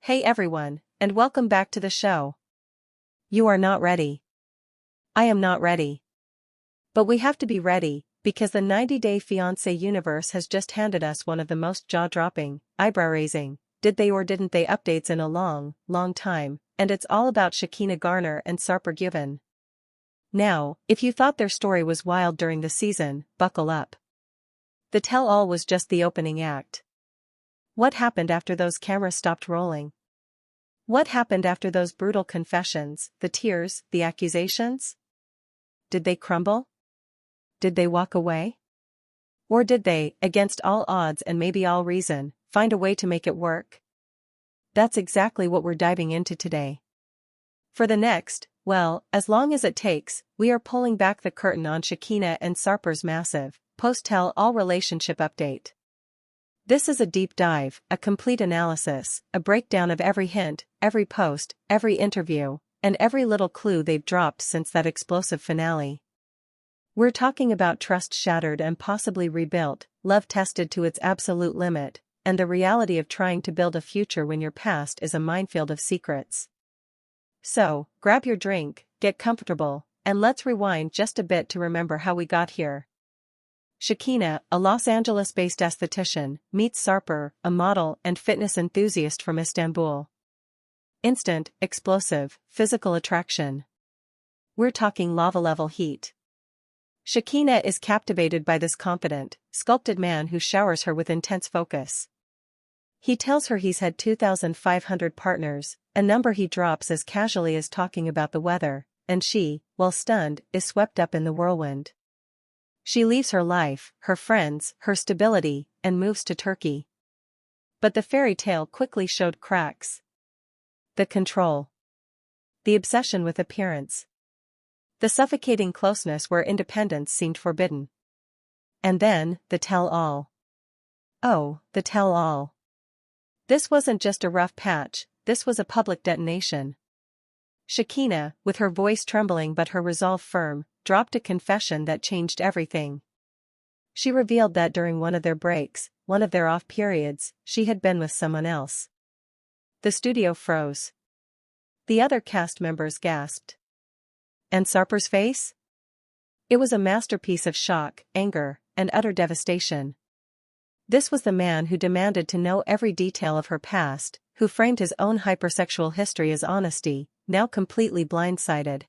Hey everyone, and welcome back to the show. You are not ready. I am not ready. But we have to be ready, because the 90-Day Fiancé universe has just handed us one of the most jaw-dropping, eyebrow-raising, did they or didn't they updates in a long, long time, and it's all about Shekinah and Sarper given. Now, if you thought their story was wild during the season, buckle up. The tell-all was just the opening act. What happened after those cameras stopped rolling? What happened after those brutal confessions, the tears, the accusations? Did they crumble? Did they walk away? Or did they, against all odds and maybe all reason, find a way to make it work? That's exactly what we're diving into today. For the next, well, as long as it takes, we are pulling back the curtain on Shekinah and Sarper's massive, post-tell-all relationship update. This is a deep dive, a complete analysis, a breakdown of every hint, every post, every interview, and every little clue they've dropped since that explosive finale. We're talking about trust shattered and possibly rebuilt, love tested to its absolute limit, and the reality of trying to build a future when your past is a minefield of secrets. So, grab your drink, get comfortable, and let's rewind just a bit to remember how we got here. Shekinah, a Los Angeles-based esthetician, meets Sarper, a model and fitness enthusiast from Istanbul. Instant, explosive, physical attraction. We're talking lava-level heat. Shekinah is captivated by this confident, sculpted man who showers her with intense focus. He tells her he's had 2,500 partners, a number he drops as casually as talking about the weather, and she, while stunned, is swept up in the whirlwind. She leaves her life, her friends, her stability, and moves to Turkey. But the fairy tale quickly showed cracks. The control. The obsession with appearance. The suffocating closeness where independence seemed forbidden. And then, the tell-all. Oh, the tell-all. This wasn't just a rough patch, this was a public detonation. Shekinah, with her voice trembling but her resolve firm, dropped a confession that changed everything. She revealed that during one of their breaks, one of their off periods, she had been with someone else. The studio froze. The other cast members gasped. And Sarper's face? It was a masterpiece of shock, anger, and utter devastation. This was the man who demanded to know every detail of her past, who framed his own hypersexual history as honesty, now completely blindsided.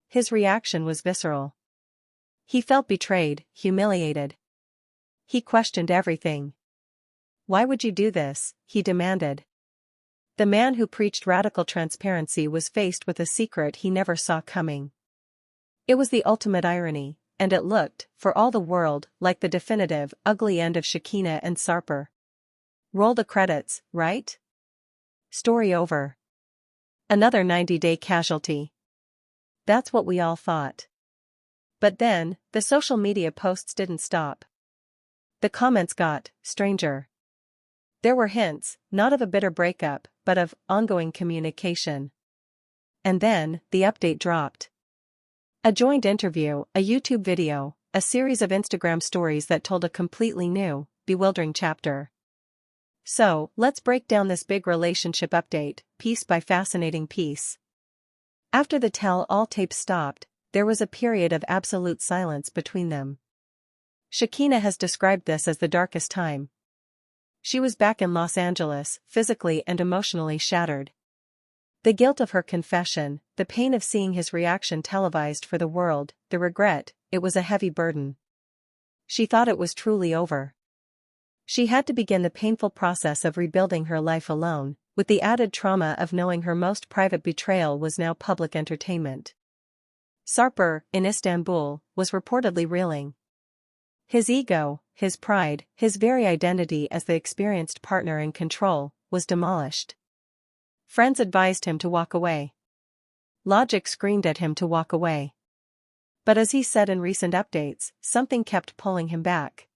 His reaction was visceral. He felt betrayed, humiliated. He questioned everything. Why would you do this? He demanded. The man who preached radical transparency was faced with a secret he never saw coming. It was the ultimate irony, and it looked, for all the world, like the definitive, ugly end of Shekinah and Sarper. Roll the credits, right? Story over. Another 90-day casualty. That's what we all thought. But then, the social media posts didn't stop. The comments got stranger. There were hints, not of a bitter breakup, but of ongoing communication. And then, the update dropped. A joint interview, a YouTube video, a series of Instagram stories that told a completely new, bewildering chapter. So, let's break down this big relationship update, piece by fascinating piece. After the tell-all tape stopped, there was a period of absolute silence between them. Shekinah has described this as the darkest time. She was back in Los Angeles, physically and emotionally shattered. The guilt of her confession, the pain of seeing his reaction televised for the world, the regret, it was a heavy burden. She thought it was truly over. She had to begin the painful process of rebuilding her life alone, with the added trauma of knowing her most private betrayal was now public entertainment. Sarper, in Istanbul, was reportedly reeling. His ego, his pride, his very identity as the experienced partner in control, was demolished. Friends advised him to walk away. Logic screamed at him to walk away. But as he said in recent updates, something kept pulling him back.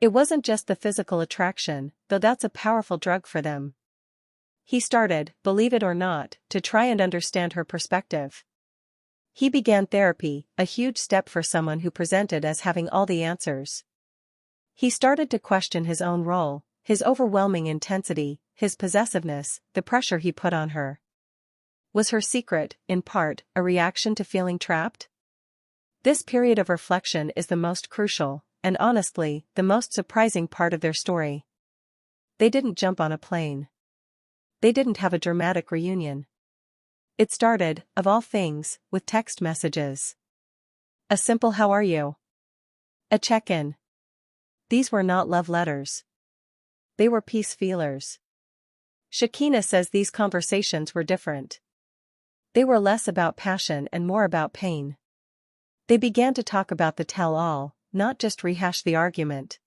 It wasn't just the physical attraction, though that's a powerful drug for them. He started, believe it or not, to try and understand her perspective. He began therapy, a huge step for someone who presented as having all the answers. He started to question his own role, his overwhelming intensity, his possessiveness, the pressure he put on her. Was her secret, in part, a reaction to feeling trapped? This period of reflection is the most crucial, and honestly, the most surprising part of their story. They didn't jump on a plane. They didn't have a dramatic reunion. It started, of all things, with text messages. A simple "how are you?" A check-in. These were not love letters. They were peace feelers. Shekinah says these conversations were different. They were less about passion and more about pain. They began to talk about the tell-all, not just rehash the argument.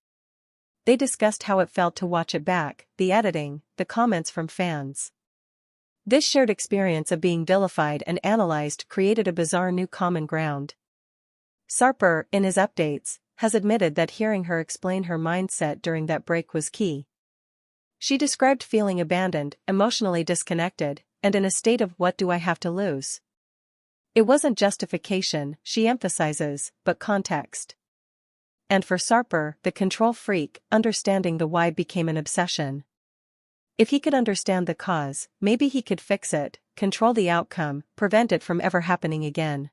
They discussed how it felt to watch it back, the editing, the comments from fans. This shared experience of being vilified and analyzed created a bizarre new common ground. Sarper, in his updates, has admitted that hearing her explain her mindset during that break was key. She described feeling abandoned, emotionally disconnected, and in a state of "what do I have to lose?" It wasn't justification, she emphasizes, but context. And for Sarper, the control freak, understanding the why became an obsession. If he could understand the cause, maybe he could fix it, control the outcome, prevent it from ever happening again.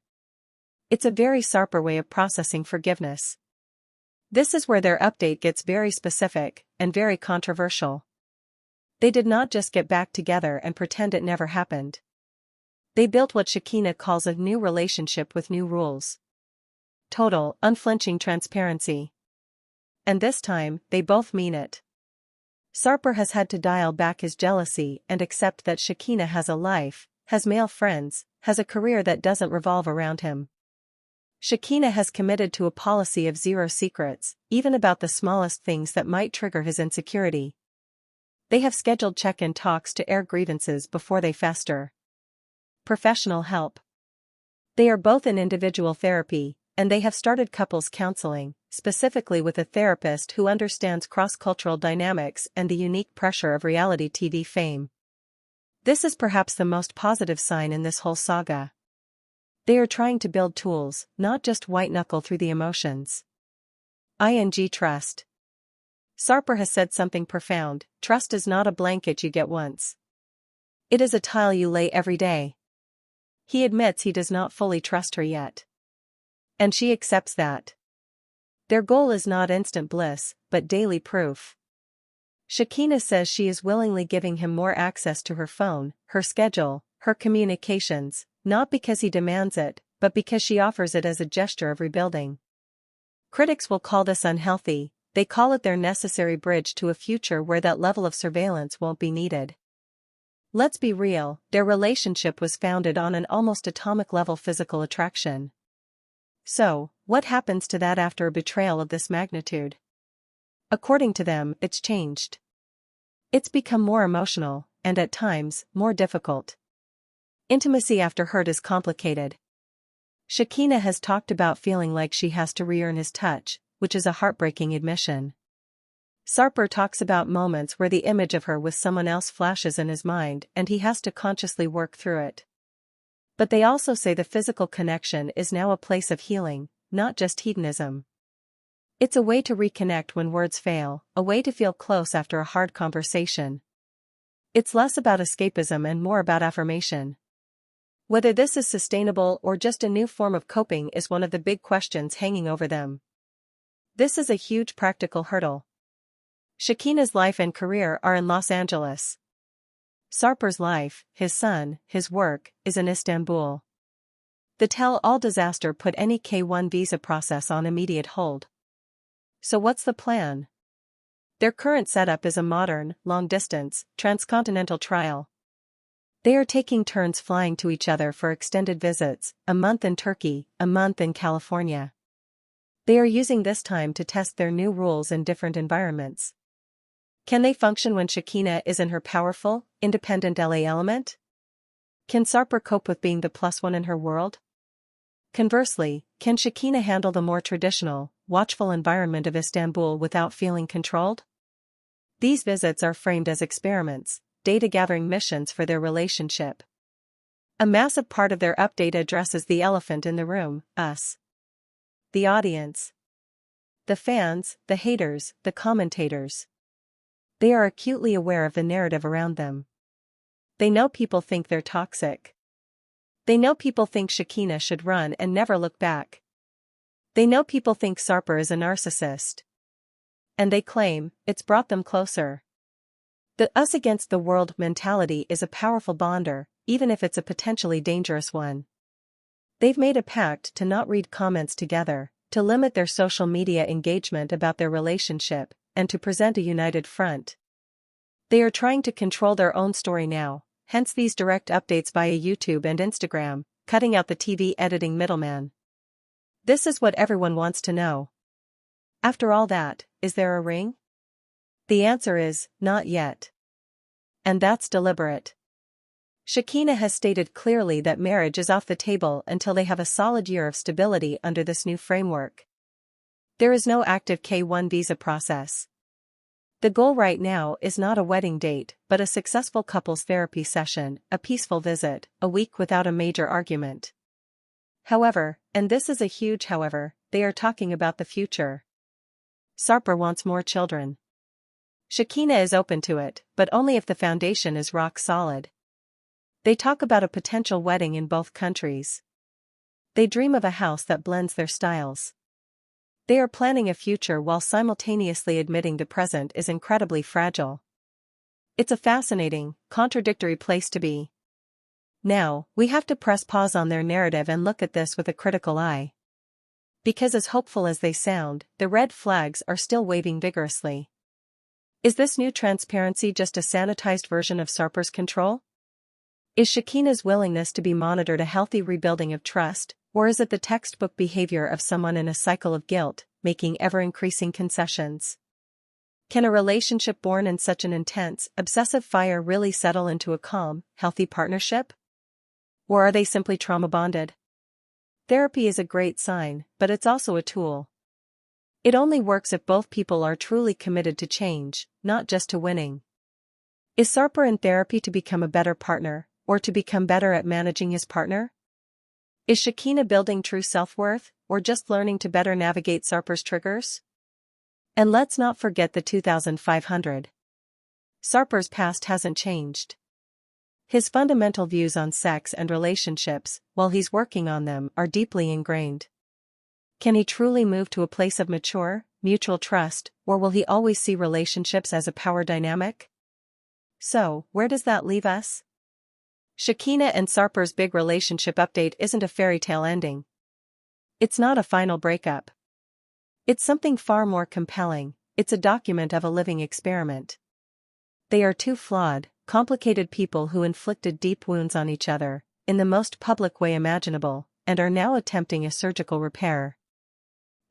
It's a very Sarper way of processing forgiveness. This is where their update gets very specific, and very controversial. They did not just get back together and pretend it never happened. They built what Shekinah calls a new relationship with new rules. Total, unflinching transparency. And this time, they both mean it. Sarper has had to dial back his jealousy and accept that Shekinah has a life, has male friends, has a career that doesn't revolve around him. Shekinah has committed to a policy of zero secrets, even about the smallest things that might trigger his insecurity. They have scheduled check-in talks to air grievances before they fester. Professional help. They are both in individual therapy, and they have started couples counseling, specifically with a therapist who understands cross-cultural dynamics and the unique pressure of reality TV fame. This is perhaps the most positive sign in this whole saga. They are trying to build tools, not just white-knuckle through the emotions. Trust. Sarper has said something profound: trust is not a blanket you get once. It is a tile you lay every day. He admits he does not fully trust her yet. And she accepts that. Their goal is not instant bliss, but daily proof. Shekinah says she is willingly giving him more access to her phone, her schedule, her communications, not because he demands it, but because she offers it as a gesture of rebuilding. Critics will call this unhealthy. They call it their necessary bridge to a future where that level of surveillance won't be needed. Let's be real, their relationship was founded on an almost atomic-level physical attraction. So, what happens to that after a betrayal of this magnitude? According to them, it's changed. It's become more emotional, and at times, more difficult. Intimacy after hurt is complicated. Shekinah has talked about feeling like she has to re-earn his touch, which is a heartbreaking admission. Sarper talks about moments where the image of her with someone else flashes in his mind and he has to consciously work through it. But they also say the physical connection is now a place of healing, not just hedonism. It's a way to reconnect when words fail, a way to feel close after a hard conversation. It's less about escapism and more about affirmation. Whether this is sustainable or just a new form of coping is one of the big questions hanging over them. This is a huge practical hurdle. Shekinah's life and career are in Los Angeles. Sarper's life, his son, his work, is in Istanbul. The tell-all disaster put any K-1 visa process on immediate hold. So what's the plan? Their current setup is a modern, long-distance, transcontinental trial. They are taking turns flying to each other for extended visits, a month in Turkey, a month in California. They are using this time to test their new rules in different environments. Can they function when Shekinah is in her powerful, independent LA element? Can Sarper cope with being the plus one in her world? Conversely, can Shekinah handle the more traditional, watchful environment of Istanbul without feeling controlled? These visits are framed as experiments, data-gathering missions for their relationship. A massive part of their update addresses the elephant in the room, us. The audience. The fans, the haters, the commentators. They are acutely aware of the narrative around them. They know people think they're toxic. They know people think Shekinah should run and never look back. They know people think Sarper is a narcissist. And they claim, it's brought them closer. The us against the world mentality is a powerful bonder, even if it's a potentially dangerous one. They've made a pact to not read comments together, to limit their social media engagement about their relationship, and to present a united front. They are trying to control their own story now, hence these direct updates via YouTube and Instagram, cutting out the TV editing middleman. This is what everyone wants to know. After all that, is there a ring? The answer is, not yet. And that's deliberate. Shekinah has stated clearly that marriage is off the table until they have a solid year of stability under this new framework. There is no active K-1 visa process. The goal right now is not a wedding date, but a successful couples therapy session, a peaceful visit, a week without a major argument. However, and this is a huge however, they are talking about the future. Sarper wants more children. Shekinah is open to it, but only if the foundation is rock solid. They talk about a potential wedding in both countries. They dream of a house that blends their styles. They are planning a future while simultaneously admitting the present is incredibly fragile. It's a fascinating, contradictory place to be. Now, we have to press pause on their narrative and look at this with a critical eye. Because as hopeful as they sound, the red flags are still waving vigorously. Is this new transparency just a sanitized version of Sarper's control? Is Shekinah's willingness to be monitored a healthy rebuilding of trust, or is it the textbook behavior of someone in a cycle of guilt, making ever-increasing concessions? Can a relationship born in such an intense, obsessive fire really settle into a calm, healthy partnership? Or are they simply trauma-bonded? Therapy is a great sign, but it's also a tool. It only works if both people are truly committed to change, not just to winning. Is Sarper in therapy to become a better partner, or to become better at managing his partner? Is Shekinah building true self-worth, or just learning to better navigate Sarper's triggers? And let's not forget the 2500. Sarper's past hasn't changed. His fundamental views on sex and relationships, while he's working on them, are deeply ingrained. Can he truly move to a place of mature, mutual trust, or will he always see relationships as a power dynamic? So, where does that leave us? Shekinah and Sarper's big relationship update isn't a fairy tale ending. It's not a final breakup. It's something far more compelling. It's a document of a living experiment. They are two flawed, complicated people who inflicted deep wounds on each other, in the most public way imaginable, and are now attempting a surgical repair.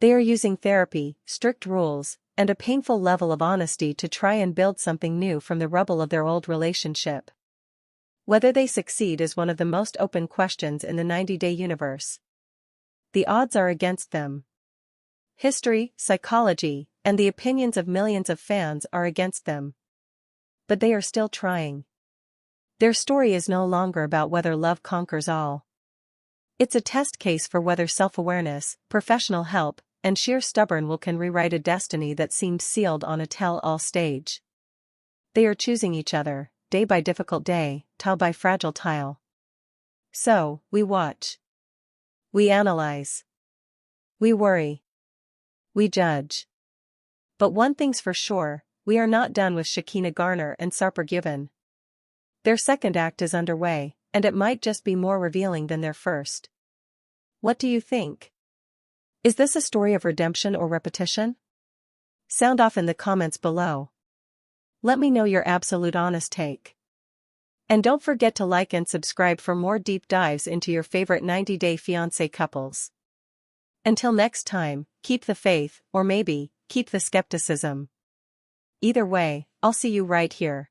They are using therapy, strict rules, and a painful level of honesty to try and build something new from the rubble of their old relationship. Whether they succeed is one of the most open questions in the 90-day universe. The odds are against them. History, psychology, and the opinions of millions of fans are against them. But they are still trying. Their story is no longer about whether love conquers all. It's a test case for whether self-awareness, professional help, and sheer stubborn will can rewrite a destiny that seemed sealed on a tell-all stage. They are choosing each other, day by difficult day, tile by fragile tile. So, we watch. We analyze. We worry. We judge. But one thing's for sure, we are not done with Shekinah Garner and Sarper Given. Their second act is underway, and it might just be more revealing than their first. What do you think? Is this a story of redemption or repetition? Sound off in the comments below. Let me know your absolute honest take. And don't forget to like and subscribe for more deep dives into your favorite 90-day fiancé couples. Until next time, keep the faith, or maybe, keep the skepticism. Either way, I'll see you right here.